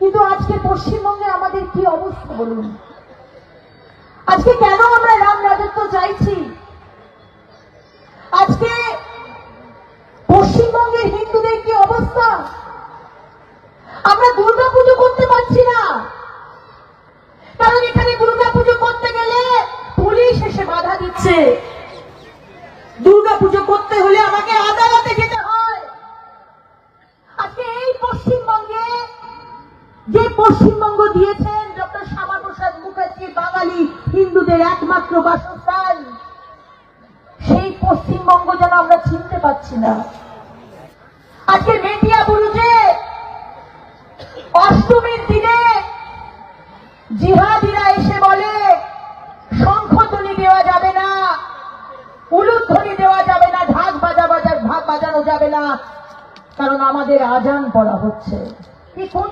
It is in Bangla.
কিন্তু আজকে পশ্চিমবঙ্গে আমাদের কি অবস্থা বলুন? আজকে কেন আমরা রাম রাজত্ব চাইছি? আজকে পশ্চিমবঙ্গের হিন্দুদের কি অবস্থা? আমরা দুর্গা পুজো করতে পারছি না, কারণ এখানে দুর্গা পুজো করতে গেলে পুলিশ এসে বাধা দিচ্ছে। দুর্গা পুজো করতে হলে আমাকে আদালতে যেতে হয়। আজকে এই পশ্চিমবঙ্গে, যে পশ্চিমবঙ্গ দিয়েছেন ডক্টর শ্যামাপ্রসাদ মুখার্জি বাঙালি হিন্দুদের একমাত্র বাসস্থান, সেই পশ্চিমবঙ্গ যেন আমরা চিনতে পারছি না। আজকে মেটিয়া বুরুজে অষ্টমীর দিনে জিহাদিরা এসে বলে শঙ্খধ্বনি দেওয়া যাবে না, উলুধ্বনি দেওয়া যাবে না, ঢাক বাজানো যাবে না, কারণ আমাদের আজান পড়া হচ্ছে। কি কোন